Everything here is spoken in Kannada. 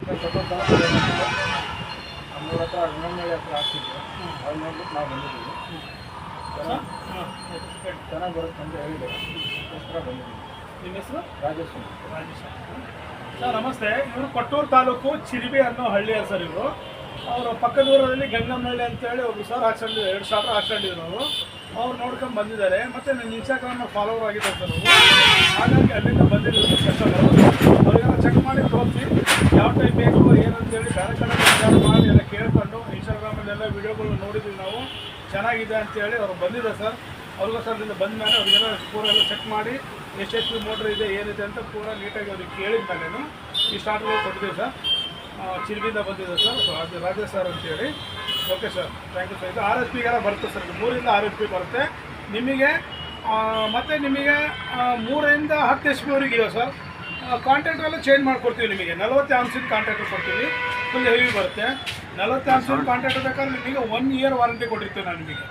ನಮ್ಮೂರ ಹತ್ರ ಅಣ್ಣನಹಳ್ಳಿ ಹತ್ರ ಹಾಕ್ತಿದ್ವಿ. ಅವ್ರು ನೋಡ್ಬಿಟ್ಟು ನಾವು ಬಂದಿದ್ದೀವಿ. ಚೆನ್ನಾಗಿ ಬರುತ್ತೆ ಅಂತ ಹೇಳಿದ್ದಾರೆ. ಅದಕ್ಕೋಸ್ಕರ ಬಂದಿದ್ದೀವಿ. ನಿಮ್ಮ ಹೆಸರು? ರಾಜೇಶ್. ಸರ್ ನಮಸ್ತೆ. ಇವರು ಕೊಟ್ಟೂರು ತಾಲೂಕು ಚಿರಿಬಿ ಅನ್ನೋ ಹಳ್ಳಿಯ ಸರ್ ಇವರು. ಅವರು ಪಕ್ಕದ ಊರಲ್ಲಿ ಗಂಗಮ್ಮನಹಳ್ಳಿ ಅಂತೇಳಿ ಒಬ್ಬರು ಸರ್ ಹಾಕ್ಸ್ಕೊಂಡಿದ್ರು, 2 ಸಾವಿರ ಹಾಕ್ಸ್ಕೊಂಡಿದ್ರು ನಾವು. ಅವ್ರು ನೋಡ್ಕೊಂಡು ಬಂದಿದ್ದಾರೆ. ಮತ್ತು ನನ್ನ ಇನ್ಸ್ಟಾಗ್ರಾಮ್ನ ಫಾಲೋವರ್ ಆಗಿದ್ದಾರೆ ಸರ್ ಅವರು. ಹಾಗಾಗಿ ಅಲ್ಲಿಂದ ಬಂದಿದ್ರು ಕಸ್ಟಮರು. ಅವ್ರಿಗೆಲ್ಲ ಚೆಕ್ ಮಾಡಿ ತೋರಿಸಿ ಯಾವ ಟೈಪ್ ಬೇಕು ಏನಂತೇಳಿ ಬೇರೆ ಕಡೆ ವಿಚಾರ ಮಾಡಿ ಎಲ್ಲ ಕೇಳ್ಕೊಂಡು ಇನ್ಸ್ಟಾಗ್ರಾಮಲ್ಲೆಲ್ಲ ವೀಡಿಯೋಗಳು ನೋಡಿದ್ವಿ ನಾವು. ಚೆನ್ನಾಗಿದೆ ಅಂತೇಳಿ ಅವ್ರು ಬಂದಿದ್ದಾರೆ ಸರ್. ಅವ್ರಿಗೋಸ್ಕರದಿಂದ ಬಂದ ಮೇಲೆ ಅವರಿಗೆಲ್ಲ ಪೂರ ಎಲ್ಲ ಚೆಕ್ ಮಾಡಿ ಎಷ್ಟು ಮೋಟ್ರ್ ಇದೆ ಏನಿದೆ ಅಂತ ಪೂರ ನೀಟಾಗಿ ಅವ್ರಿಗೆ ಕೇಳಿದ ಮೇಲೇನು ಈ ಸ್ಟಾರ್ಟ್ಗಳು ಕೊಟ್ಟಿದ್ದೀವಿ ಸರ್. ಚಿಲ್ಬಿಂದ ಬಂದಿದೆ ಸರ್. ಸೊ ಅದು ರಾಜೇಶ್ ಸರ್ ಅಂತೇಳಿ. Okay sir, thank you sir. ಇದು RSPಗೆಲ್ಲ ಬರುತ್ತೆ ಸರ್. 3ರಿಂದ 6 HP ಬರುತ್ತೆ ನಿಮಗೆ. ಮತ್ತು ನಿಮಗೆ 3ರಿಂದ 10 HP ವರೆಗೆ ಇದೆ ಸರ್. ಕಾಂಟ್ಯಾಕ್ಟ್ರೆಲ್ಲ ಚೇಂಜ್ ಮಾಡಿಕೊಡ್ತೀವಿ ನಿಮಗೆ. 40 ಆಮ್ಸಿನ ಕಾಂಟ್ಯಾಕ್ಟ್ರ್ ಕೊಡ್ತೀವಿ. ಫುಲ್ ಹೆವಿ ಬರುತ್ತೆ. 40 ಆಮ್ಸಿನ ಕಾಂಟ್ಯಾಕ್ಟ್ರ್ ಬೇಕಾದ್ರೆ ನಿಮಗೆ 1 ಇಯರ್ ವಾರಂಟಿ ಕೊಟ್ಟಿರ್ತೀವಿ ನಾನು ನಿಮಗೆ.